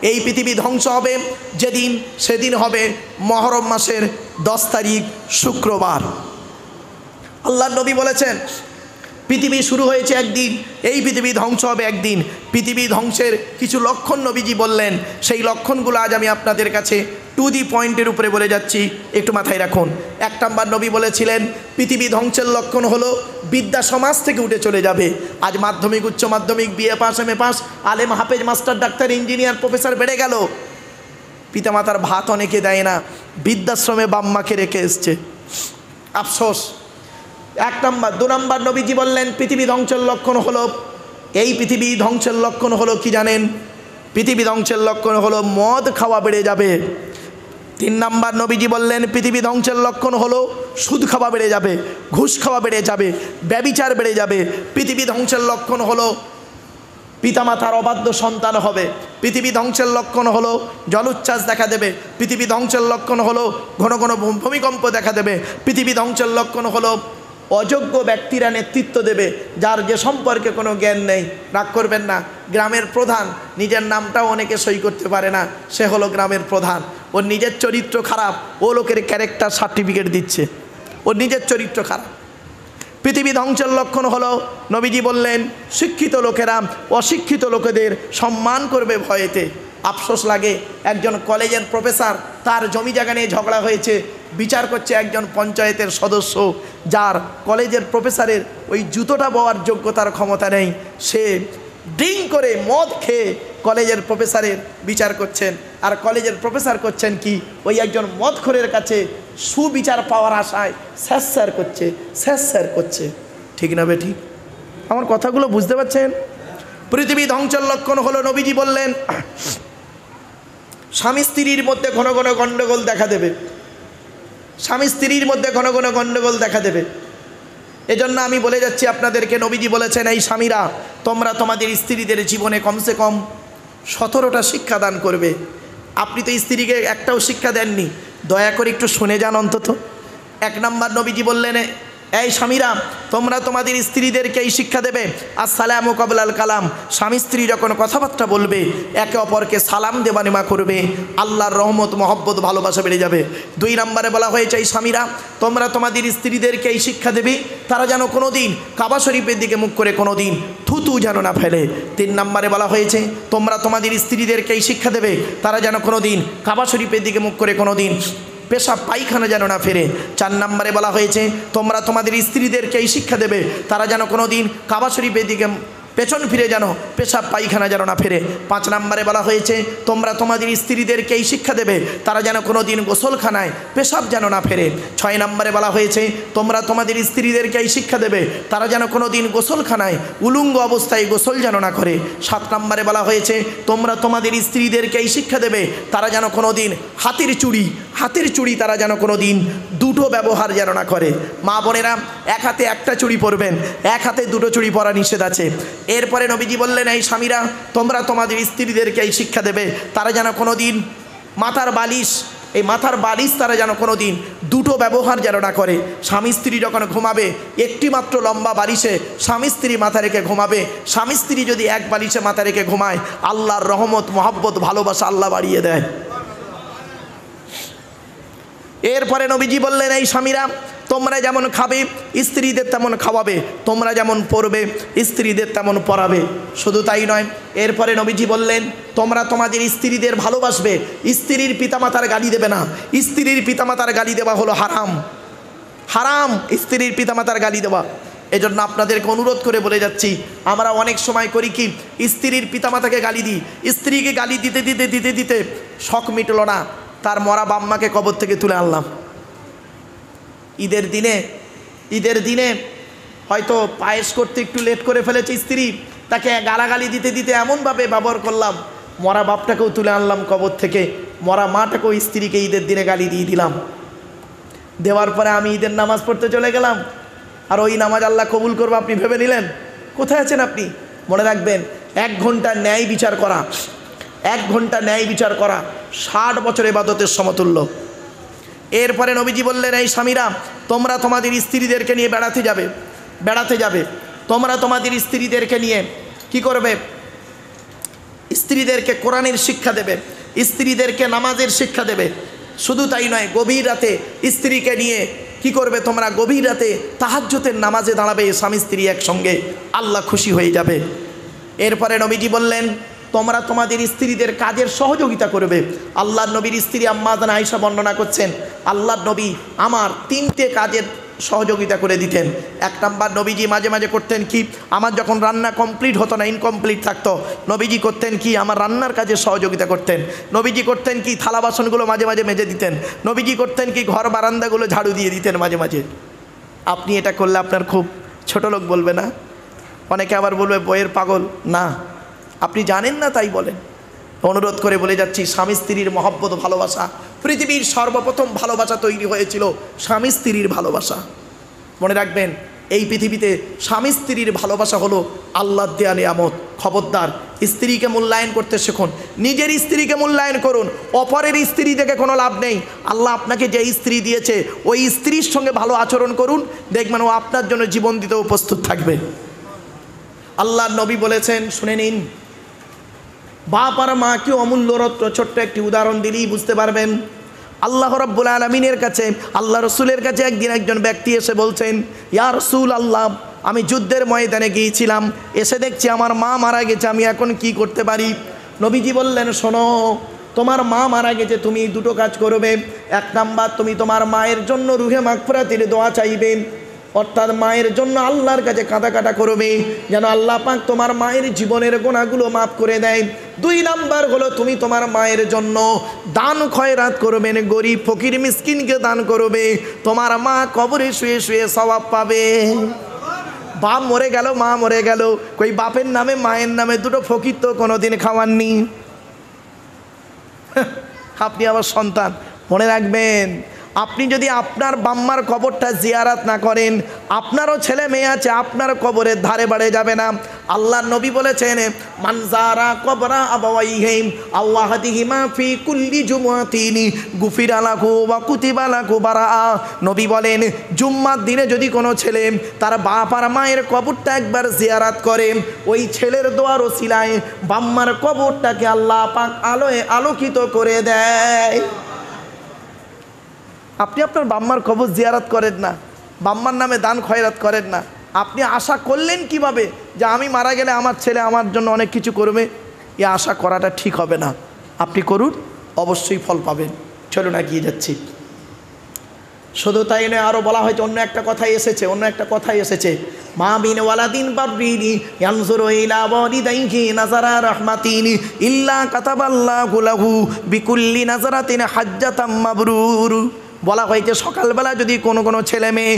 এই পৃথিবী ধ্বংস হবে যেদিন, সেদিন হবে মহরম মাসের 10 তারিখ শুক্রবার। আল্লাহর নবী বলেছেন পৃথিবী শুরু হয়েছে একদিন, এই পৃথিবী ধ্বংস হবে একদিন। পৃথিবী ধ্বংসের কিছু লক্ষণ নবীজি বললেন, সেই লক্ষণগুলো আজ আমি আপনাদের কাছে টু দি পয়েন্টের উপরে বলে যাচ্ছি, একটু মাথায় রাখুন। 1 নম্বর নবী বলেছিলেন পৃথিবী ধ্বংসের লক্ষণ হলো বিদ্যা সমাজ থেকে উঠে চলে যাবে। আজ মাধ্যমিক, উচ্চ মাধ্যমিক, বিএ পাস, এমএ পাস, আলেম, হাফেজ, মাস্টার, ডাক্তার, ইঞ্জিনিয়ার, প্রফেসর বেড়ে গেল, পিতামাতার ভাত অনেকে দেয় না, বৃদ্ধাশ্রমে বাম্মাকে রেখে এসছে, আফসোস। 1 নম্বর। 2 নম্বর নবীজি বললেন পৃথিবী ধ্বংসের লক্ষণ হলো, এই পৃথিবী ধ্বংসের লক্ষণ হলো কি জানেন? পৃথিবী ধ্বংসের লক্ষণ হলো মদ খাওয়া বেড়ে যাবে। 3 নম্বর নবীজি বললেন পৃথিবী ধ্বংসের লক্ষণ হলো সুদ খাওয়া বেড়ে যাবে, ঘুষ খাওয়া বেড়ে যাবে, ব্যভিচার বেড়ে যাবে। পৃথিবী ধ্বংসের লক্ষণ হলো পিতামাতার অবাধ্য সন্তান হবে। পৃথিবী ধ্বংসের লক্ষণ হলো জলোচ্ছ্বাস দেখা দেবে। পৃথিবী ধ্বংসের লক্ষণ হলো ঘন ঘন ভূমিকম্প দেখা দেবে। পৃথিবী ধ্বংসের লক্ষণ হলো অযোগ্য ব্যক্তিরা নেতৃত্ব দেবে, যার যে সম্পর্কে কোনো জ্ঞান নেই। রাগ করবেন না, গ্রামের প্রধান, নিজের নামটাও অনেকে সই করতে পারে না, সে হলো গ্রামের প্রধান। ওর নিজের চরিত্র খারাপ, ও লোকের ক্যারেক্টার সার্টিফিকেট দিচ্ছে, ওর নিজের চরিত্র খারাপ। পৃথিবী ধ্বংসের লক্ষণ হলো নবীজি বললেন শিক্ষিত লোকেরা অশিক্ষিত লোকেদের সম্মান করবে ভয়েতে। আফসোস লাগে, একজন কলেজের প্রফেসর, তার জমি জায়গা নিয়ে ঝগড়া হয়েছে, বিচার করছে একজন পঞ্চায়েতের সদস্য, যার কলেজের প্রফেসরের ওই জুতোটা বওয়ার যোগ্যতার ক্ষমতা নেই, সে ড্রিঙ্ক করে মদ খেয়ে কলেজের প্রফেসরের বিচার করছেন। আর কলেজের প্রফেসর করছেন কি, ওই একজন মদখোরের কাছে সুবিচার পাওয়ার আশায় স্যার করছে। ঠিক না বেঠিক? আমার কথাগুলো বুঝতে পারছেন? পৃথিবী ধ্বংসের লক্ষণ হলো নবীজি বললেন স্বামী স্ত্রীর মধ্যে ঘন ঘন গণ্ডগোল দেখা দেবে। স্বামী স্ত্রীর মধ্যে ঘন ঘন গণ্ডগোল দেখা দেবে। এজন্য আমি বলে যাচ্ছি আপনাদেরকে, নবীজি বলেছেন এই স্বামীরা তোমরা তোমাদের স্ত্রীদের জীবনে কমসে কম 17টা শিক্ষা দান করবে। আপনি তো স্ত্রীকে একটাও শিক্ষা দেননি, দয়া করে একটু শুনে যান অন্তত। 1 নম্বর নবীজি বললেন এই স্বামীরা তোমরা তোমাদের স্ত্রীদেরকে এই শিক্ষা দেবে আসসালামু কাবলাল কালাম, স্বামী স্ত্রী যখন কথাবার্তা বলবে একে অপরকে সালাম দেওয়া নেওয়া করবে, আল্লাহর রহমত মহব্বত ভালোবাসা বেড়ে যাবে। 2 নম্বরে বলা হয়েছে এই স্বামীরা তোমরা তোমাদের স্ত্রীদেরকে এই শিক্ষা দেবে তারা যেন কোনো দিন কাবা শরীফের দিকে মুখ করে কোনো দিন থুতু যেন না ফেলে। 3 নম্বরে বলা হয়েছে তোমরা তোমাদের স্ত্রীদেরকে এই শিক্ষা দেবে তারা যেন কোনো দিন কাবা শরীফের দিকে মুখ করে কোনো দিন পেশাব পায়খানা যেন না ফেরে। 4 নম্বরে বলা হয়েছে তোমরা তোমাদের স্ত্রীদেরকে এই শিক্ষা দেবে তারা যেন কোনো দিন কাবা শরীফের দিকে পেছন ফিরে যেন পেশাব পায়খানা যেন না ফেরে। 5 নম্বরে বলা হয়েছে তোমরা তোমাদের স্ত্রীদেরকে এই শিক্ষা দেবে তারা যেন কোনো দিন গোসলখানায় পেশাব যেন না ফেরে। 6 নম্বরে বলা হয়েছে তোমরা তোমাদের স্ত্রীদেরকে এই শিক্ষা দেবে তারা যেন কোনো দিন গোসলখানায় উলঙ্গ অবস্থায় গোসল যেন না করে। 7 নম্বরে বলা হয়েছে তোমরা তোমাদের স্ত্রীদেরকে এই শিক্ষা দেবে তারা যেন কোনো দিন হাতের চুড়ি তারা যেন কোনো দিন দুটো ব্যবহার যেন না করে। মা বোনেরা এক হাতে একটা চুড়ি পরবেন, এক হাতে দুটো চুড়ি পরা নিষেধ আছে। এরপরে নবীজি বললেন এই স্বামীরা তোমরা তোমাদের স্ত্রীদেরকে এই শিক্ষা দেবে তারা যেন কোনো দিন মাথার বালিশ তারা যেন কোনো দিন দুটো ব্যবহার যেন না করে। স্বামী স্ত্রী যখন ঘুমাবে একটি মাত্র লম্বা বালিশে স্বামী স্ত্রী মাথা রেখে ঘুমাবে। স্বামী স্ত্রী যদি এক বালিশে মাথা রেখে ঘুমায় আল্লাহর রহমত মহব্বত ভালোবাসা আল্লাহ বাড়িয়ে দেয়। এরপরে নবীজি বললেন এই স্বামীরা তোমরা যেমন খাবে স্ত্রীদের তেমন খাওয়াবে, তোমরা যেমন পরবে স্ত্রীদের তেমন পরাবে। শুধু তাই নয়, এরপরে নবীজি বললেন তোমরা তোমাদের স্ত্রীদের ভালোবাসবে, স্ত্রীর পিতামাতার গালি দেবে না। স্ত্রীর পিতামাতার গালি দেওয়া হলো হারাম, স্ত্রীর পিতামাতার গালি দেওয়া। এজন্য আপনাদেরকে অনুরোধ করে বলে যাচ্ছি, আমরা অনেক সময় করি কি স্ত্রীর পিতামাতাকে গালি দিই, স্ত্রীকে গালি দিতে শখ মিটল না, তার মরা বাম্মাকে কবর থেকে তুলে আনলাম। ঈদের দিনে হয়তো পায়েস করতে একটু লেট করে ফেলেছে স্ত্রী, তাকে গালাগালি দিতে এমনভাবে ব্যবহার করলাম, মরা বাপটাকেও তুলে আনলাম কবর থেকে, মরা মাটাকেও স্ত্রীকে ঈদের দিনে গালি দিয়ে দিলাম। দেওয়ার পরে আমি ঈদের নামাজ পড়তে চলে গেলাম, আর ওই নামাজ আল্লাহ কবুল করবে আপনি ভেবে নিলেন? কোথায় আছেন আপনি? মনে রাখবেন 1 ঘন্টা ন্যায় বিচার করা 60 বছর ইবাদতের সমতুল্য। এরপরে নবীজি বললেন এই স্বামীরা তোমরা তোমাদের স্ত্রীদেরকে নিয়ে বেড়াতে যাবে তোমরা তোমাদের স্ত্রীদেরকে নিয়ে কি করবে? স্ত্রীদেরকে কোরআনের শিক্ষা দেবে, স্ত্রীদেরকে নামাজের শিক্ষা দেবে। শুধু তাই নয়, গভীর রাতে স্ত্রীকে নিয়ে কি করবে তোমরা? গভীর রাতে তাহাজ্জুদের নামাজে দাঁড়াবে স্বামী স্ত্রী একসঙ্গে, আল্লাহ খুশি হয়ে যাবে। এরপরে নবীজি বললেন তোমরা তোমাদের স্ত্রীদের কাজের সহযোগিতা করবে। আল্লাহর নবীর স্ত্রী আম্মা জান আয়েশা বর্ণনা করছেন, আল্লাহর নবী আমার 3টে কাজের সহযোগিতা করে দিতেন। 1 নাম্বার, নবীজি মাঝে মাঝে করতেন কি, আমার যখন রান্না কমপ্লিট হতো না, ইনকমপ্লিট থাকতো, নবীজি করতেন কি, আমার রান্নার কাজে সহযোগিতা করতেন। নবীজি করতেন কি, থালা বাসনগুলো মাঝে মাঝে মেজে দিতেন। নবীজি করতেন কি, ঘর বারান্দাগুলো ঝাড়ু দিয়ে দিতেন মাঝে মাঝে। আপনি এটা করলে আপনার খুব ছোট লোক বলবে না? অনেকে আবার বলবে বইয়ের পাগল। না, আপনি জানেন না তাই বলেন। অনুরোধ করে বলে যাচ্ছি, স্বামী স্ত্রীর মহব্বত ভালোবাসা, পৃথিবীর সর্বপ্রথম ভালোবাসা তৈরি হয়েছিল স্বামী স্ত্রীর ভালোবাসা। মনে রাখবেন, এই পৃথিবীতে স্বামী স্ত্রীর ভালোবাসা হলো আল্লাহর দেয়া নিয়ামত। খবরদার, স্ত্রীকে মূল্যায়ন করতে শিখুন, নিজের স্ত্রীকে মূল্যায়ন করুন, অপরের স্ত্রী থেকে কোনো লাভ নেই। আল্লাহ আপনাকে যে স্ত্রী দিয়েছে ওই স্ত্রীর সঙ্গে ভালো আচরণ করুন, দেখবেন ও আপনার জন্য জীবন দিতেও প্রস্তুত থাকবে। আল্লাহর নবী বলেছেন, শুনে নিন, বাপ আর মা কি অমূল্য রত্ন। ছোট্ট একটি উদাহরণ দিলেই বুঝতে পারবেন। আল্লাহ রাব্বুল আলামিনের কাছে, আল্লাহ রসুলের কাছে একদিন একজন ব্যক্তি এসে বলছেন, ইয়া রাসূল আল্লাহ, আমি যুদ্ধের ময়দানে গিয়েছিলাম, এসে দেখছি আমার মা মারা গেছে, আমি এখন কি করতে পারি? নবীজি বললেন, শোনো, তোমার মা মারা গেছে, তুমি 2টো কাজ করবে। 1 নাম্বার, তুমি তোমার মায়ের জন্য রুহে মাগফিরাতের দোয়া চাইবে, অর্থাৎ মায়ের জন্য আল্লাহর কাছে কাঁদা করবে যেন আল্লাহ পাক তোমার মায়ের জীবনের গুনাহগুলো মাফ করে দেয়। 2 নাম্বার হলো তুমি তোমার মায়ের জন্য দান খয়রাত করবেন, গরিব ফকির মিসকিনকে দান করবে, তোমার মা কবরে শুয়ে শুয়ে সওয়াব পাবে। বাপ মরে গেল, মা মরে গেল, কই বাপের নামে মায়ের নামে 2টো ফকির তো কোনোদিন খাওয়াননি। আপনি আবার সন্তান, মনে রাখবেন, আপনি যদি আপনার বাম্মার কবরটা জিয়ারাত না করেন, আপনারও ছেলে মেয়ে আছে, আপনার কবরের ধারে বাড়ে যাবে না। আল্লাহর নবী বলেছেন, মান যারা কবরা আবাওয়াইহিম আওয়াহদিহিমা ফি কুল্লি জুমআতিন গুফিরা লাহু ওয়া কুতিবা লাহু বারাআ। নবী বলেন, জুম্মার দিনে যদি কোনো ছেলে তার বাপ আর মায়ের কবরটা একবার জিয়ারাত করে, ওই ছেলের দোয়ার ওসিলায় বাম্মার কবরটাকে আল্লাহ পাক আলোয় আলোকিত করে দেয়। আপনি আপনার বাম্মার কবর জিয়ারত করেন না, বাম্মার নামে দান খয়রাত করেন না, আপনি আশা করলেন কিভাবে যে আমি মারা গেলে আমার ছেলে আমার জন্য অনেক কিছু করবে? এই আশা করাটা ঠিক হবে না। আপনি করুন, অবশ্যই ফল পাবেন। চলুন এগিয়ে যাচ্ছি। শুধু তাই নয়, আরও বলা হয়েছে, অন্য একটা কথাই এসেছে, মা বিন ওয়ালাদিন বাররিনি ইয়ানজুরু ইলা ওয়ালিদাইহি নাযারা রাহমাতিন ইল্লা কাতাবাল্লাহু লাহু বিকুল্লি নাযারাতিন হাজ্জাতাম মাবরুর। বলা হয়েছে, সকালবেলা যদি কোনো ছেলে মেয়ে,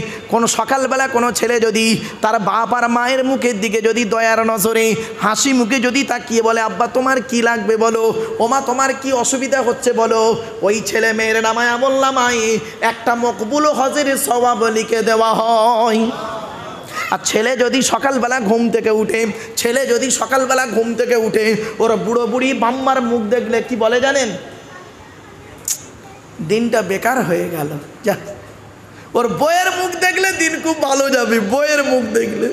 সকালবেলা কোনো ছেলে যদি তার বাপ আর মায়ের মুখের দিকে যদি দয়ার নজরে হাসি মুখে যদি তাকিয়ে বলে, আব্বা তোমার কি লাগবে বলো, ওমা তোমার কি অসুবিধা হচ্ছে বলো, ওই ছেলে মেয়ের নামায় আমলনামায় একটা মকবুল হজের সওয়াব লিখে দেওয়া হয়। আর ছেলে যদি সকালবেলা ঘুম থেকে উঠে ওর বুড়ো বুড়ি বাম্মার মুখ দেখলে কি বলে জানেন? দিনটা বেকার হয়ে গেল। যা, ওর বইয়ের মুখ দেখলে দিন খুব ভালো যাবে। বইয়ের মুখ দেখলে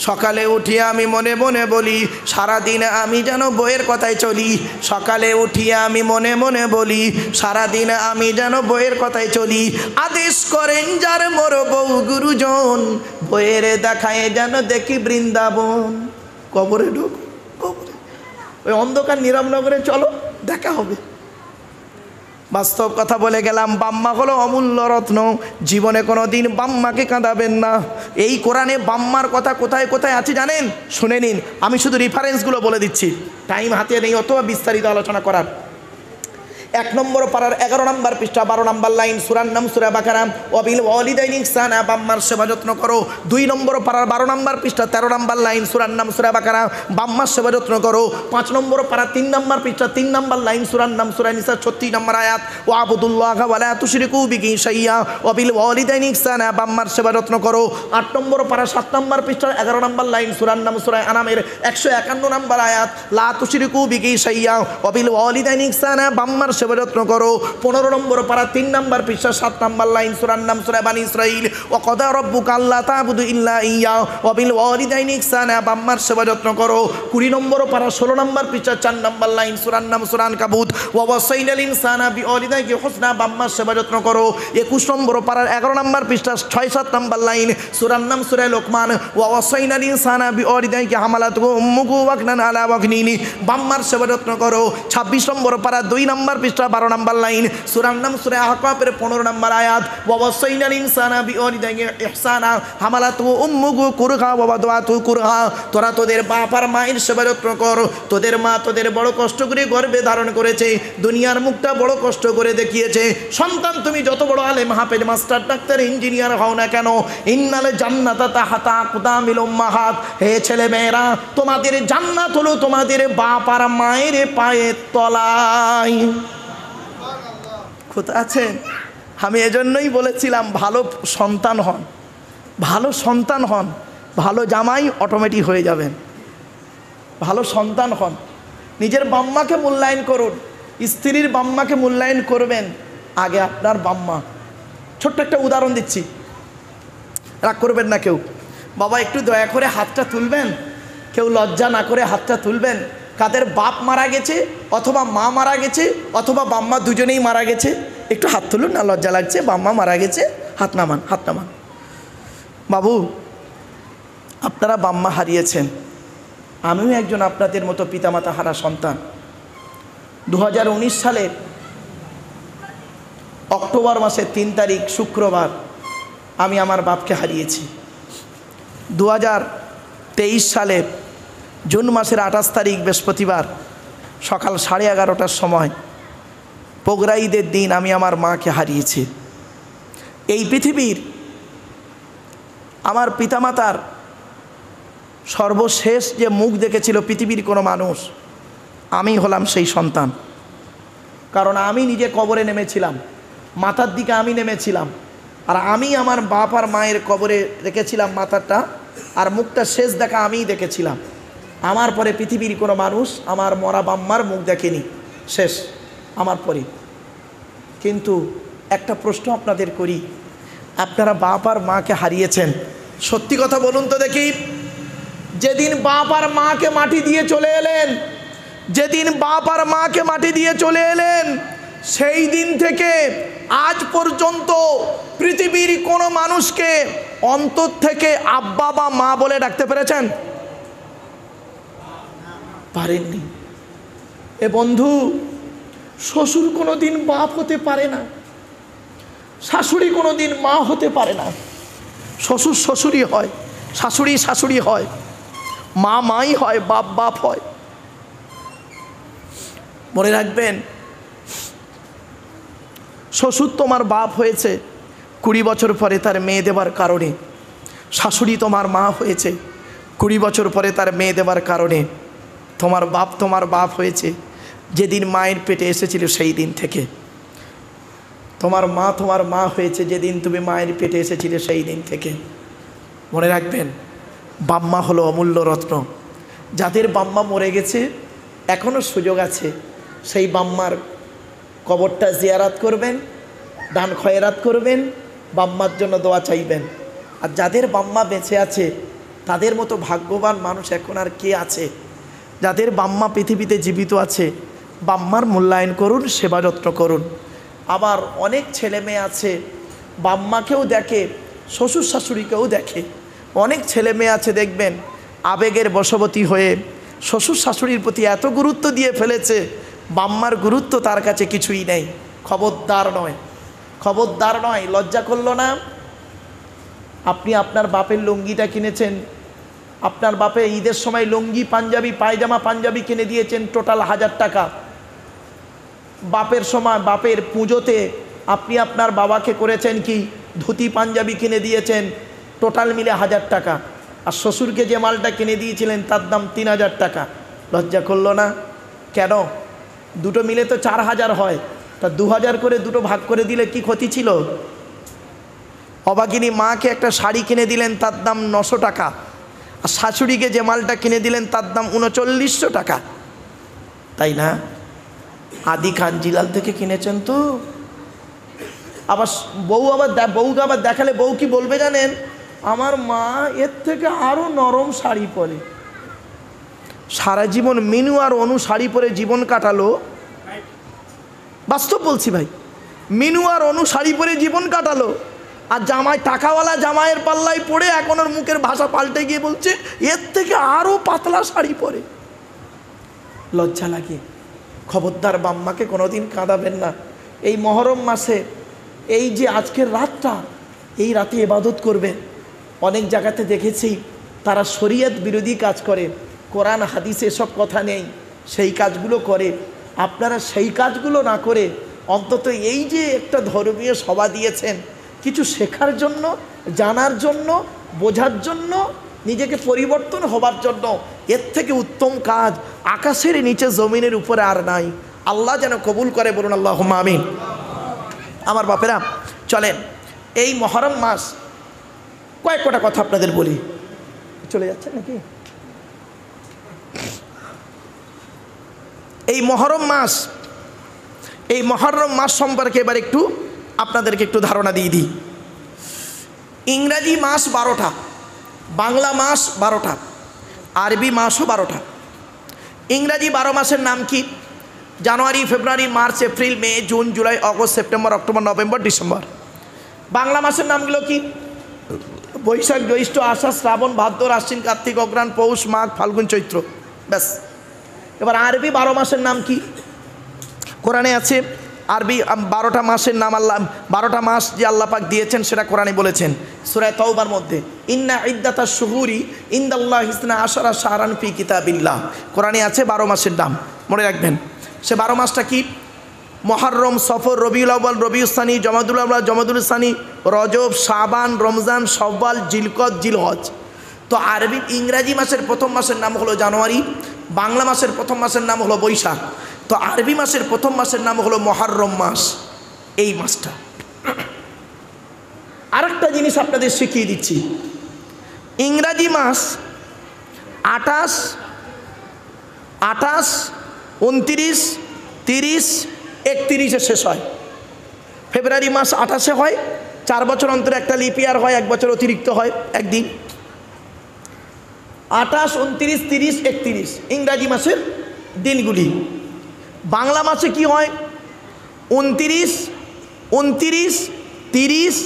সকালে উঠিয়ে আমি মনে মনে বলি, সারাদিন আমি যেন বইয়ের কথায় চলি। সকালে উঠিয়ে আমি মনে মনে বলি, সারাদিন আমি যেন বইয়ের কথায় চলি। আদেশ করেন যার মোর বউ গুরুজন, বইয়ের দেখায় যেন দেখি বৃন্দাবন। কবরে ঢোক, কবরে ওই অন্ধকার নিরামনগরে চলো, দেখা হবে। বাস্তব কথা বলে গেলাম, বাম্মা হলো অমূল্য রত্ন। জীবনে কোনো দিন বাম্মাকে কাঁদাবেন না। এই কোরআনে বাম্মার কথা কোথায় কোথায় আছে জানেন? শুনে নিন, আমি শুধু রেফারেন্সগুলো বলে দিচ্ছি, টাইম হাতে নেই অত বিস্তারিত আলোচনা করার। 1 নম্বর পারার 11 নম্বর পৃষ্ঠা 12 নম্বর লাইন, সূরার নাম সূরা বাকারা, ওয়াবিল ওয়ালিদাইনি ইহসানা, বাম্মার সেবা যত্ন করো। 2 নম্বর পারার 12 নম্বর পৃষ্ঠা 13 নম্বর লাইন, সূরার নাম সূরা বাকারা, বাম্মার সেবা যত্ন করো। 5 নম্বর পারা 3 নম্বর পৃষ্ঠা 3 নম্বর লাইন, সূরার নাম সূরা নিসা 36 নম্বর আয়াত, ওয়াবুদুল্লাহা ওয়া লা তুশরিকু বিহি শাইয়্যা ওয়াবিল ওয়ালিদাইনি ইহসানা, বাম্মার সেবা যত্ন করো। 8 নম্বর পারা 7 নম্বর পৃষ্ঠা 11 নম্বর লাইন, সূরার নাম সূরা আনামের 151 নম্বর আয়াত, লা তুশরিকু বিহি শাইয়্যা ওয়াবিল ওয়ালিদাইনি ইহসানা, বাম্মার সেবা যত্ন করো। 15 নম্বর পারা 3 নম্বর পৃষ্ঠা 7 নম্বর লাইন, সূরার নাম সূরা বানী ইসরাঈল। ওয়া কাদা রাব্বুকা আল্লা তা'বুদু ইল্লা ইয়্যা ওয়া বিল ওয়ালিদাইনি ইহসানা, বাম্মার সেবা যত্ন করো। 20 নম্বর পারা 16 নম্বর পৃষ্ঠা 4 নম্বর লাইন, সূরার নাম সূরা আনকাবুত। ওয়া ওয়াসাইনাল ইনসানা বিওয়ালিদাইহি হুসনা, বাম্মার সেবা যত্ন করো। 21 নম্বর পারার 11 নম্বর পৃষ্ঠা 6-7 নম্বর লাইন, সূরার নাম সূরা লোকমান। ওয়া ওয়াসাইনাল ইনসানা বিওয়ালিদাইহি হামালাতুহু উম্মুহু ওয়াকনান আলা ওয়াকনিনি, বাম্মার সেবা যত্ন করো। 26 নম্বর পারা 2 নম্বর পৃষ্ঠা 12 নম্বর লাইন, সূরার নাম সূরা আহকাফের 15 নম্বর আয়াত। ওয়া ওয়াসাইনাল ইনসানা বিওয়ালিদাইহি ইহসানা হামালাতুহু উম্মুহু কুরহা ওয়া ওয়াদাতুহু কুরহা, তোরা তোদের বাপ আর মায়ের সেবা যত্ন কর। তোদের মা তোদের বড় কষ্ট করে গর্ভে ধারণ করেছে, দুনিয়ার মুখটা বড় কষ্ট করে দেখিয়েছে। সন্তান তুমি যত বড় আলেম, হাফেজ, মাস্টার, ডাক্তার, ইঞ্জিনিয়ার হও না কেন, ইন্নাল জান্নাতা তাহতা আকদামিল উম্মাহাত, হে ছেলে মেয়েরা, তোমাদের জান্নাত হলো তোমাদের বাপ আর মায়ের পায়ের তলায়। কোথা আছেন? আমি এজন্যই বলেছিলাম ভালো সন্তান হন, ভালো সন্তান হন, ভালো জামাই অটোমেটিক হয়ে যাবেন। ভালো সন্তান হন, নিজের বাম্মাকে মূল্যায়ন করুন, স্ত্রীর বাম্মাকে মূল্যায়ন করবেন আগে আপনার বাম্মা। ছোট্ট একটা উদাহরণ দিচ্ছি, রাগ করবেন না কেউ। বাবা একটু দয়া করে হাতটা তুলবেন, কেউ লজ্জা না করে হাতটা তুলবেন। কাদের বাপ মারা গেছে অথবা মা মারা গেছে অথবা বাম্মা দুজনেই মারা গেছে, একটু হাত তুলুন না, লজ্জা লাগছে। বাম্মা মারা গেছে, হাত নামান, হাত নামান। বাবু, আপনারা বাম্মা হারিয়েছেন, আমিও একজন আপনাদের মতো পিতামাতা হারা সন্তান। 2019 সালের অক্টোবর মাসের 3 তারিখ শুক্রবার আমি আমার বাপকে হারিয়েছি। 2023 সালের জুন মাসের 28 তারিখ বৃহস্পতিবার সকাল 11:30টার সময় পোগরা ঈদের দিন আমি আমার মাকে হারিয়েছি। এই পৃথিবীর আমার পিতামাতার সর্বশেষ যে মুখ দেখেছিল পৃথিবীর কোনো মানুষ, আমি হলাম সেই সন্তান। কারণ আমি নিজে কবরে নেমেছিলাম, মাথার দিকে আমি নেমেছিলাম, আর আমি আমার বাপ আর মায়ের কবরে রেখেছিলাম মাথাটা, আর মুখটা শেষ দেখা আমিই দেখেছিলাম। আমার পরে পৃথিবীর কোনো মানুষ আমার মরা বাম্মার মুখ দেখেনি, শেষ আমার পরে। কিন্তু একটা প্রশ্ন আপনাদের করি, আপনারা বাপ আর মাকে হারিয়েছেন, সত্যি কথা বলুন তো দেখি। যেদিন বাপ আর মাকে মাটি দিয়ে চলে এলেন, যেদিন বাপ আর মাকে মাটি দিয়ে চলে এলেন, সেই দিন থেকে আজ পর্যন্ত পৃথিবীর কোনো মানুষকে অন্তর থেকে আব্বা বা মা বলে ডাকতে পেরেছেন? পারেননি। এ বন্ধু, শ্বশুর কোনো দিন বাপ হতে পারে না, শাশুড়ি কোনো দিন মা হতে পারে না। শ্বশুর শ্বশুরই হয়, শাশুড়ি শাশুড়ি হয়, মা মাই হয়, বাপ বাপ হয়। মনে রাখবেন, শ্বশুর তোমার বাপ হয়েছে 20 বছর পরে তার মেয়ে দেবার কারণে, শাশুড়ি তোমার মা হয়েছে 20 বছর পরে তার মেয়ে দেবার কারণে। তোমার বাপ হয়েছে যেদিন মায়ের পেটে এসেছিল সেই দিন থেকে। তোমার মা হয়েছে যেদিন তুমি মায়ের পেটে এসেছিলে সেই দিন থেকে। মনে রাখবেন, বাম্মা হলো অমূল্য রত্ন। যাদের বাম্মা মরে গেছে এখনও সুযোগ আছে, সেই বাম্মার কবরটা জিয়ারাত করবেন, দান খয়রাত করবেন, বাম্মার জন্য দোয়া চাইবেন। আর যাদের বাম্মা বেঁচে আছে তাদের মতো ভাগ্যবান মানুষ এখন আর কে আছে? যাদের বাম্মা পৃথিবীতে জীবিত আছে, বাম্মার মূল্যায়ন করুন, সেবা যত্ন করুন। আবার অনেক ছেলে মেয়ে আছে বাম্মাকেও দেখে, শ্বশুর শাশুড়িকেও দেখে। অনেক ছেলে মেয়ে আছে দেখবেন আবেগের বশবর্তী হয়ে শ্বশুর শাশুড়ির প্রতি এত গুরুত্ব দিয়ে ফেলেছে, বাম্মার গুরুত্ব তার কাছে কিছুই নেই। খবরদার নয়, খবরদার নয়। লজ্জা করলো না? আপনি আপনার বাপের লুঙ্গিটা কিনেছেন, আপনার বাপে ঈদের সময় লুঙ্গি পাঞ্জাবি পায়জামা পাঞ্জাবি কিনে দিয়েছেন টোটাল 1000 টাকা। বাপের সময় বাপের পুজোতে আপনি আপনার বাবাকে করেছেন কি ধুতি পাঞ্জাবি কিনে দিয়েছেন, টোটাল মিলে 1000 টাকা। আর শ্বশুরকে যে মালটা কিনে দিয়েছিলেন তার দাম 3000 টাকা। লজ্জা করলো না? কেন? দুটো মিলে তো 4000 হয়, তা 2000 করে দুটো ভাগ করে দিলে কি ক্ষতি ছিল? অবাগিনী মাকে একটা শাড়ি কিনে দিলেন, তার দাম 900 টাকা। আর শাশুড়িকে যে মালটা কিনে দিলেন তার দাম 3900 টাকা, তাই না? আদি খান জিলাল থেকে কিনেছেন তো। আবার বউকে আবার দেখালে বউ কি বলবে জানেন, আমার মা এর থেকে আরও নরম শাড়ি পরে। সারা জীবন মিনু আর অনু শাড়ি পরে জীবন কাটালো, বাস্তব বলছি ভাই, মিনু আর অনু শাড়ি পরে জীবন কাটালো, আর জামাই টাকাওয়ালা জামাইয়ের পাল্লায় পড়ে এখন ওর মুখের ভাষা পাল্টে গিয়ে বলছে এর থেকে আরও পাতলা শাড়ি পরে। লজ্জা লাগে। খবরদার বাম্মাকে কোনোদিন কাঁদাবেন না। এই মহরম মাসে এই যে আজকের রাতটা, এই রাতে ইবাদত করবেন। অনেক জায়গাতে দেখেছি তারা শরীয়ত বিরোধী কাজ করে, কোরআন হাদিসে এসব কথা নেই, সেই কাজগুলো করে। আপনারা সেই কাজগুলো না করে অন্তত এই যে একটা ধর্মীয় সভা দিয়েছেন, কিছু শেখার জন্য, জানার জন্য, বোঝার জন্য, নিজেকে পরিবর্তন হবার জন্য, এর থেকে উত্তম কাজ আকাশের নিচে জমিনের উপরে আর নাই। আল্লাহ যেন কবুল করে, বলুন আল্লাহুম্মা আমিন। আমার বাপেরা চলেন, এই মহরম মাস কয়েকটা কথা আপনাদের বলি। চলে যাচ্ছেন নাকি? এই মহরম মাস সম্পর্কে এবার একটু আপনাদেরকে একটু ধারণা দিয়ে দিই। ইংরাজি মাস 12টা, বাংলা মাস 12টা, আরবি মাসও 12টা। ইংরাজি 12 মাসের নাম কি? January, February, March, April, May, June, July, August, September, October, November, December. Bangla মাসের নামগুলো কি? বৈশাখ, জ্যৈষ্ঠ, আষাঢ়, শ্রাবণ, ভাদ্র, আশ্বিন, কার্তিক, অগ্রহায়ণ, পৌষ, মাঘ, ফাল্গুন, চৈত্র, ব্যাস। এবার আরবি 12 মাসের নাম কি? কোরআনে আছে আরবি 12টা মাসের নাম। 12টা মাস যে আল্লাহ পাক দিয়েছেন সেটা কোরআনে বলেছেন সূরা তাওবার মধ্যে, ইন্না ইদ্দাতাশ শুহুরি ইনদাল্লাহি 12 শাহরান ফি কিতাবিল্লাহ। কোরআনে আছে 12 মাসের নাম, মনে রাখবেন। সে 12 মাসটা কি? মুহররম, সফর, রবিউল আউয়াল, রবিউস সানি, জমাদুল আউয়াল, জমাদুল সানি, রজব, শাবান, রমজান, শাওয়াল, জিলকদ, জিলহজ। তো আরবি ইংরাজি মাসের প্রথম মাসের নাম হলো জানুয়ারি, বাংলা মাসের প্রথম মাসের নাম হলো বৈশাখ, তো আরবি মাসের প্রথম মাসের নাম হলো মুহররম মাস। এই মাসটা আরেকটা জিনিস আপনাদের শিখিয়ে দিচ্ছি। ইংরাজি মাস 28, 29, 30, 31-এ শেষ হয়। ফেব্রুয়ারি মাস 28-এ হয়, 4 বছর অন্তরে একটা লিপ ইয়ার হয়, 1 বছর অতিরিক্ত হয় একদিন। 28, 29, 30, 31 ইংরাজি মাসের দিনগুলি। বাংলা মাসে কি হয়? 29, 30,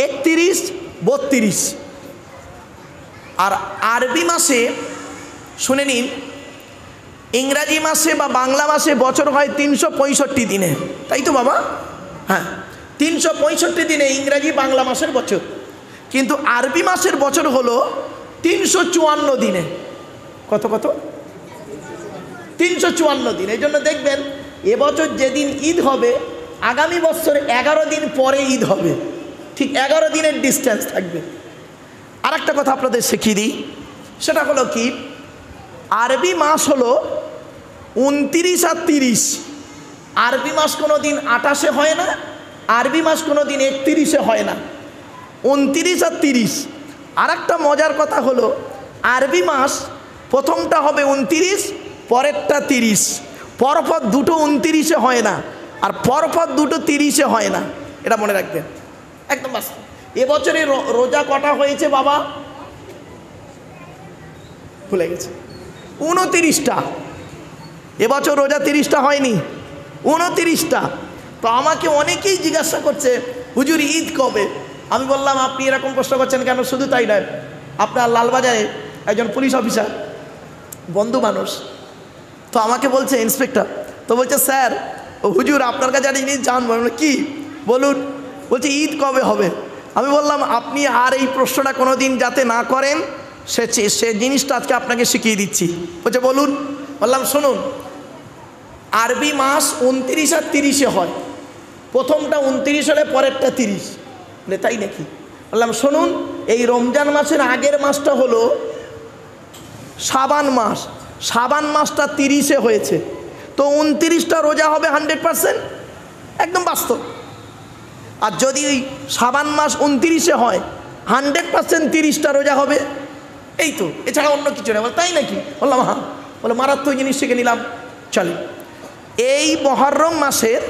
31, 32। আর আরবি মাসে শুনে নিন, ইংরাজি মাসে বা বাংলা মাসে বছর হয় 365 দিনে, তাই তো বাবা? হ্যাঁ, 365 দিনে ইংরাজি বাংলা মাসের বছর, কিন্তু আরবি মাসের বছর হলো 354 দিনে। কত? 354 দিন। এই জন্য দেখবেন এবছর যেদিন ঈদ হবে, আগামী বছর 11 দিন পরে ঈদ হবে, ঠিক 11 দিনের ডিস্টেন্স থাকবে। আর একটা কথা আপনাদের শিখিয়ে দিই, সেটা হলো কি, আরবি মাস হলো 29 আর 30। আরবি মাস কোনো দিন 28-এ হয় না, আরবি মাস কোনো দিন 31-এ হয় না, 29 আর 30। আর একটা মজার কথা হলো, আরবি মাস প্রথমটা হবে 29, পরেরটা 30, পরপর দুটো 29-এ হয় না, আর পরপর দুটো 30-এ হয় না। এটা মনে রাখবেন, একদম বাস্তব। এবছরে রোজা কটা হয়েছে বাবা? ভুলে গেছে, 29টা। এবছর রোজা 30টা হয়নি, 29টা। তো আমাকে অনেকেই জিজ্ঞাসা করছে, হুজুর ঈদ কবে? আমি বললাম, আপনি এরকম প্রশ্ন করছেন কেন? শুধু তাই নয়, আপনার লালবাজারে একজন পুলিশ অফিসার বন্ধু মানুষ, তো আমাকে বলছে, ইন্সপেক্টর, তো বলছে স্যার ও হুজুর আপনার কাছে একটা জিনিস জানবো। কি বলুন? বলছে ঈদ কবে হবে? আমি বললাম, আপনি আর এই প্রশ্নটা কোনো দিন যাতে না করেন সে জিনিসটা আজকে আপনাকে শিখিয়ে দিচ্ছি। বলছে বলুন। বললাম শুনুন, আরবি মাস 29 আর 30-এ হয়, প্রথমটা 29 হলে পরেরটা 30। বলে তাই নাকি? বললাম শুনুন, এই রমজান মাসের আগের মাসটা হলো শাবান মাস, শাবান মাসটা 30-এ হয়েছে, তো 29টা রোজা হবে 100%, একদম বাস্তব। আর যদি শাবান মাস 29-এ হয়, 100% 30টা রোজা হবে, এই তো, এছাড়া অন্য কিছু নেই। বলে তাই নাকি? বললাম হ্যাঁ। বলে মারাত্মক জিনিস শিখে নিলাম, চলে। এই মুহররম মাসের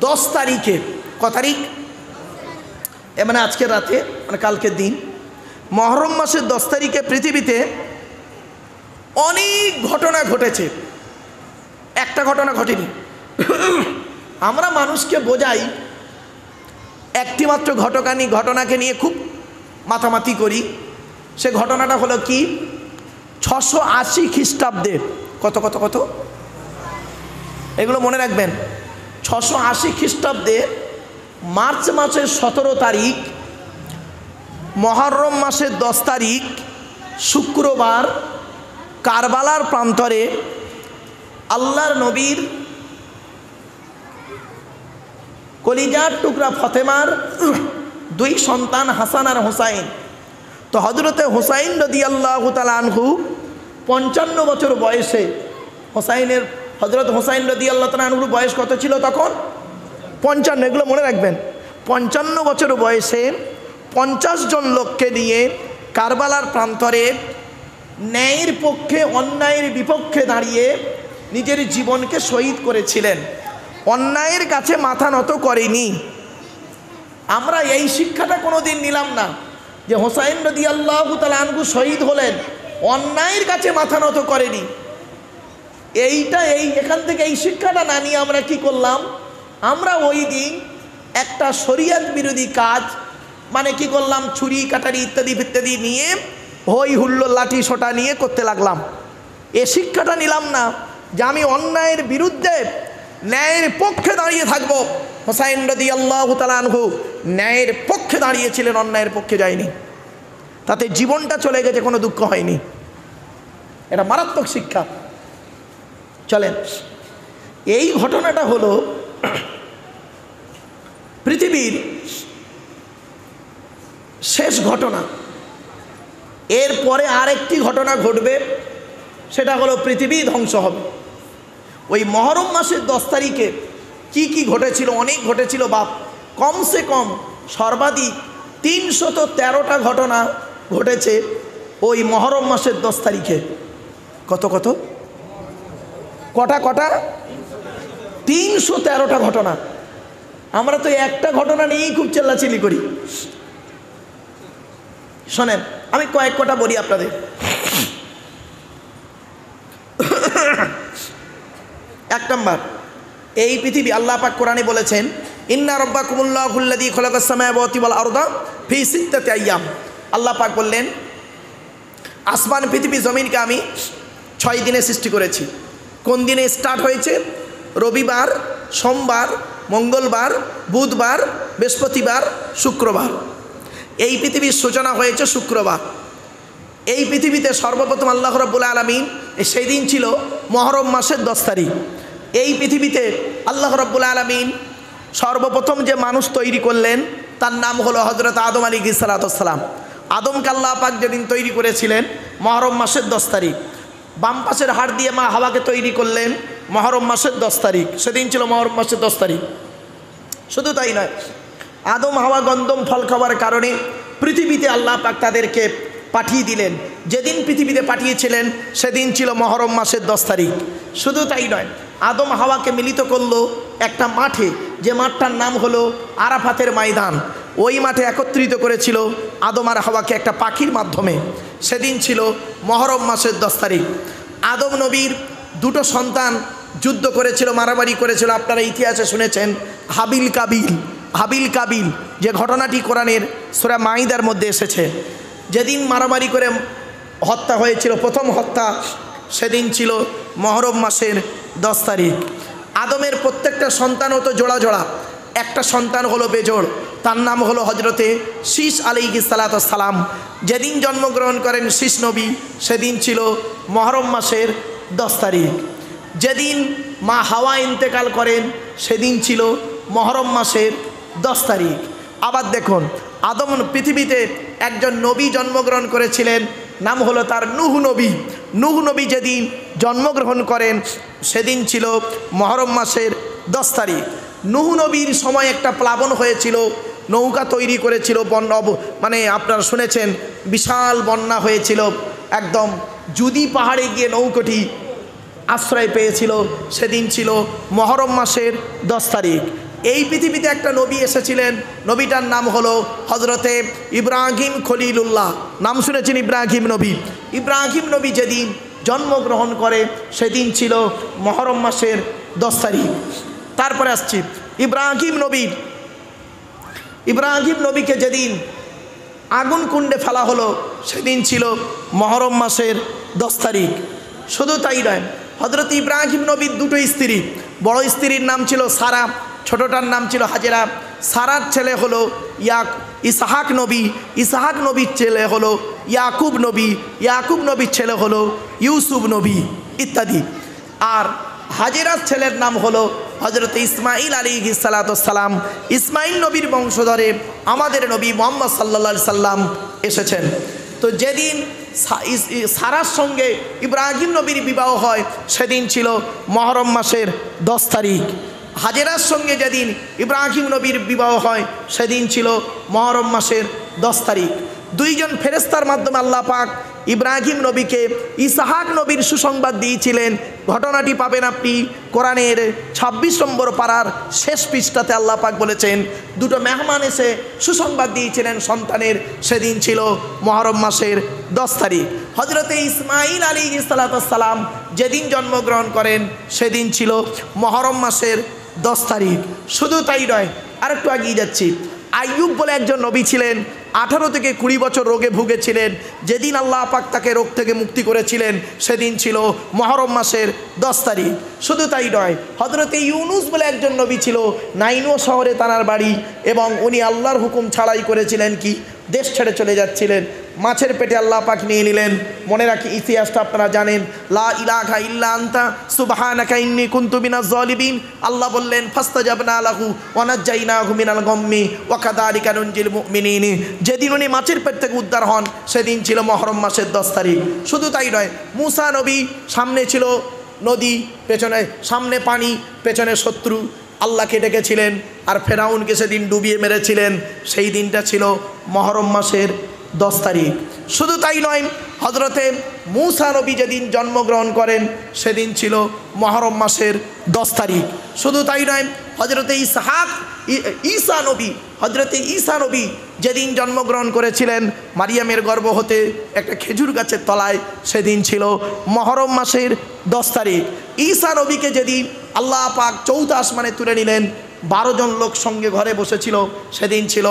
10 তারিখে, ক তারিখ? মানে আজকের রাতে, মানে কালকের দিন, মুহররম মাসের 10 তারিখে পৃথিবীতে অনেক ঘটনা ঘটেছে, একটা ঘটনা ঘটেনি। আমরা মানুষকে বোঝাই একটিমাত্র ঘটনাকে নিয়ে খুব মাতামাতি করি। সে ঘটনাটা হলো কি, 680 খ্রিস্টাব্দে, কত কত কত এগুলো মনে রাখবেন, 680 খ্রিস্টাব্দে মার্চ মাসের 17 তারিখ, মুহররম মাসের 10 তারিখ শুক্রবার, কারবালার প্রান্তরে আল্লাহর নবীর কলিজার টুকরা ফাতেমার 2 সন্তান হাসান আর হুসাইন। তো হযরতে হুসাইন রাদিয়াল্লাহু তাআলা আনহু 55 বছর বয়সে, হযরত হুসাইন রাদিয়াল্লাহু তাআলা আনহুর বয়স কত ছিল তখন? 55। এগুলো মনে রাখবেন। 55 বছর বয়সে 50 জন লোককে নিয়ে কারবালার প্রান্তরে ন্যায়ের পক্ষে অন্যায়ের বিপক্ষে দাঁড়িয়ে নিজের জীবনকে শহীদ করেছিলেন। অন্যায়ের কাছে মাথা নত করেনি। আমরা এই শিক্ষাটা কোনোদিন নিলাম না যে হুসাইন রাদিয়াল্লাহু তাআলা আনহু শহীদ হলেন, অন্যায়ের কাছে মাথা নত করেনি। এখান থেকে এই শিক্ষাটা না নিয়ে আমরা কি করলাম, আমরা ওই দিন একটা শরিয়ত বিরোধী কাজ, মানে কি করলাম, ছুরি কাটারি ইত্যাদি ইত্যাদি নিয়ে হই হুল্লোড় লাঠি সোটা নিয়ে করতে লাগলাম। এ শিক্ষাটা নিলাম না যে আমি অন্যায়ের বিরুদ্ধে ন্যায়ের পক্ষে দাঁড়িয়ে থাকবো। হুসাইন রাদিয়াল্লাহু তাআলা আনহু ন্যায়ের পক্ষে দাঁড়িয়েছিলেন, অন্যায়ের পক্ষে যায়নি। তাতে জীবনটা চলে গেছে, কোনো দুঃখ হয়নি। এটা মারাত্মক শিক্ষা। চলেন, এই ঘটনাটা হলো পৃথিবীর শেষ ঘটনা। এরপরে আরেকটি ঘটনা ঘটবে, সেটা হলো পৃথিবী ধ্বংস হবে। ওই মুহররম মাসের 10 তারিখে কি কি ঘটেছিল, অনেক ঘটেছিল বাপ। কমসে কম সর্বাধিক 313টা ঘটনা ঘটেছে ওই মুহররম মাসের 10 তারিখে। কত কত কটা 313টা ঘটনা। আমরা তো একটা ঘটনা নিয়েই খুব চেল্লাচিল্লি করি। শোনেন, আমি কয়েক কটা বলি আপনাদের। এক নম্বর, এই পৃথিবী আল্লাহ পাক কোরআনে বলেছেন, ইন্না রাব্বাকুমুল্লাহুল্লাযী খালাকাস সামাওয়াতি ওয়াল আরদা ফি সিত্তাতি আইয়াম। আল্লাহ পাক বললেন, আসমান পৃথিবী জমিনকে আমি 6 দিনে সৃষ্টি করেছি। কোন দিনে স্টার্ট হয়েছে? রবিবার, সোমবার, মঙ্গলবার, বুধবার, বৃহস্পতিবার, শুক্রবার। এই পৃথিবীর সূচনা হয়েছে শুক্রবার। এই পৃথিবীতে সর্বপ্রথম আল্লাহ রাব্বুল আলামিন, সেই দিন ছিল মুহররম মাসের 10 তারিখ। এই পৃথিবীতে আল্লাহ রাব্বুল আলামিন সর্বপ্রথম যে মানুষ তৈরি করলেন তার নাম হলো হযরত আদম আলাইহিস সালাম। আদমকে আল্লাহ পাক যেদিন তৈরি করেছিলেন মুহররম মাসের 10 তারিখ। বাম পাশের হাড় দিয়ে মা হাওয়াকে তৈরি করলেন মুহররম মাসের 10 তারিখ। সেদিন ছিল মুহররম মাসের 10 তারিখ। শুধু তাই নয়, আদম হাওয়া গন্ধম ফল খাওয়ার কারণে পৃথিবীতে আল্লাহ পাক তাদেরকে পাঠিয়ে দিলেন। যেদিন পৃথিবীতে পাঠিয়েছিলেন সেদিন ছিল মুহররম মাসের 10 তারিখ। শুধু তাই নয়, আদম হাওয়াকে মিলিত করলো একটা মাঠে, যে মাঠটার নাম হলো আরাফাতের ময়দান। ওই মাঠে একত্রিত করেছিল আদম আর হাওয়াকে একটা পাখির মাধ্যমে। সেদিন ছিল মুহররম মাসের 10 তারিখ। আদম নবীর 2টো সন্তান যুদ্ধ করেছিল, মারামারি করেছিল। আপনারা ইতিহাসে শুনেছেন হাবিল কাবিল, যে ঘটনাটি কোরআনের সূরা মাইদার মধ্যে এসেছে। যেদিন মারামারি করে হত্যা হয়েছিল, প্রথম হত্যা, সেদিন ছিল মুহররম মাসের 10 তারিখ। আদমের প্রত্যেকটা সন্তান হতো জোড়া জোড়া। একটা সন্তান হলো বেজোড়, তার নাম হলো হযরতে শীস আলাইহিস সালাম। যেদিন জন্মগ্রহণ করেন শীস নবী, সেদিন ছিল মুহররম মাসের 10 তারিখ। যেদিন মা হাওয়া ইন্তেকাল করেন সেদিন ছিল মুহররম মাসের 10 তারিখ। আবার দেখুন, আদম পৃথিবীতে একজন নবী জন্মগ্রহণ করেছিলেন, নাম হলো তার নূহ নবী। নূহ নবী যেদিন জন্মগ্রহণ করেন সেদিন ছিল মুহররম মাসের 10 তারিখ। নূহ নবীর সময় একটা প্লাবন হয়েছিল, নৌকা তৈরি করেছিল, মানে আপনারা শুনেছেন বিশাল বন্যা হয়েছিল। একদম জুদি পাহাড়ে গিয়ে নৌকাটি আশ্রয় পেয়েছিল সেদিন ছিল মহরম মাসের 10 তারিখ। এই পৃথিবীতে একটা নবী এসেছিলেন, নবীটার নাম হলো হজরতে ইব্রাহিম খলিলুল্লাহ। নাম শুনেছেন ইব্রাহিম নবী? ইব্রাহিম নবী যেদিন জন্মগ্রহণ করে সেদিন ছিল মহরম মাসের 10 তারিখ। তারপরে আসছি ইব্রাহিম নবীকে যেদিন আগুন কুণ্ডে ফেলা হলো সেদিন ছিল মহরম মাসের 10 তারিখ। শুধু তাই নয়, হজরত ইব্রাহিম নবীর দুটো স্ত্রী, বড় স্ত্রীর নাম ছিল সারা, ছোটটার নাম ছিল হাজেরা। সারার ছেলে হলো ইসহাক নবী, ইসহাক নবীর ছেলে হলো ইয়াকুব নবী, ইয়াকুব নবীর ছেলে হলো ইউসুফ নবী ইত্যাদি। আর হাজেরার ছেলের নাম হলো হজরত ইসমাইল আলাইহিস সালাম। ইসমাইল নবীর বংশধরে আমাদের নবী মুহাম্মদ সাল্লাল্লাহু আলাইহি সাল্লাম এসেছেন। তো যেদিন সারার সঙ্গে ইব্রাহিম নবীর বিবাহ হয় সেদিন ছিল মহরম মাসের 10 তারিখ। হাজেরার সঙ্গে যেদিন ইব্রাহিম নবীর বিবাহ হয় সেদিন ছিল মহরম মাসের 10 তারিখ। দুইজন ফেরেশতার মাধ্যমে আল্লাহ পাক ইব্রাহিম নবীকে ইসহাক নবীর সুসংবাদ দিয়েছিলেন। ঘটনাটি পাবেন আপনি কোরআনের 26 নম্বর পারার শেষ পৃষ্ঠাতে। আল্লাহ পাক বলেছেন দুটো মেহমান এসে সুসংবাদ দিয়েছিলেন সন্তানের, সেদিন ছিল মহরম মাসের 10 তারিখ। হজরতে ইসমাইল আলাইহিস সালাম যেদিন জন্মগ্রহণ করেন সেদিন ছিল মহরম মাসের 10 তারিখ। শুধু তাই নয়, আরেকটু এগিয়ে যাচ্ছি। আইয়ুব বলে একজন নবী ছিলেন, 18 থেকে 20 বছর রোগে ভুগেছিলেন। যেদিন আল্লাহ পাক তাকে রোগ থেকে মুক্তি করেছিলেন সেদিন ছিল মহরম মাসের 10 তারিখ। শুধু তাই নয়, হজরতে ইউনুস বলে একজন নবী ছিল, নাইনও শহরে তানার বাড়ি, এবং উনি আল্লাহর হুকুম ছাড়াই করেছিলেন কি, দেশ ছেড়ে চলে যাচ্ছিলেন। মাছের পেটে আল্লাহ পাক নিয়ে নিলেন। মনে রাখি ইতিহাসটা আপনারা জানেন, লা ইলাহা ইল্লা আনতা সুবহানাকা ইন্নী কুনতু মিনাজ জালিমিন। আল্লাহ বললেন ফাস্তাজাবনা লাহু ওয়া নাজ্জাইনাহু মিনাল গাম্মি ওয়া কাযালিকা নুনজিল মুমিনিন। যেদিন উনি মাছের পেট থেকে উদ্ধার হন সেদিন ছিল মহরম মাসের 10 তারিখ। শুধু তাই নয়, মূসা নবী, সামনে ছিল নদী, পেছনে সামনে পানি, পেছনে শত্রু, আল্লাহকে ডেকেছিলেন আর ফেরাউনকে সেদিন ডুবিয়ে মেরেছিলেন। সেই দিনটা ছিল মহরম মাসের 10 তারিখ। শুধু তাই নয়, হজরতে মূসা নবী যেদিন জন্মগ্রহণ করেন সেদিন ছিল মহরম মাসের 10 তারিখ। শুধু তাই নয়, হজরতে হজরতে ঈসা নবী যেদিন জন্মগ্রহণ করেছিলেন মারিয়ামের গর্ভ হতে একটা খেজুর গাছের তলায়, সেদিন ছিল মহরম মাসের 10 তারিখ। ঈসা নবীকে যেদিন আল্লাহ পাক চৌথা আসমানে তুলে নিলেন, 12 জন লোক সঙ্গে ঘরে বসেছিল, সেদিন ছিল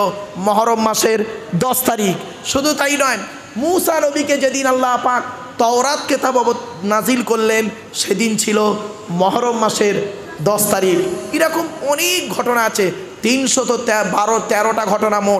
মহরম মাসের 10 তারিখ। শুধু তাই নয়, মূসা নবীকে যেদিন আল্লাহ পাক তাওরাত কিতাব নাজিল করলেন সেদিন ছিল মহরম মাসের 10 তারিখ। এরকম অনেক ঘটনা আছে, 313টা ঘটনা মোট।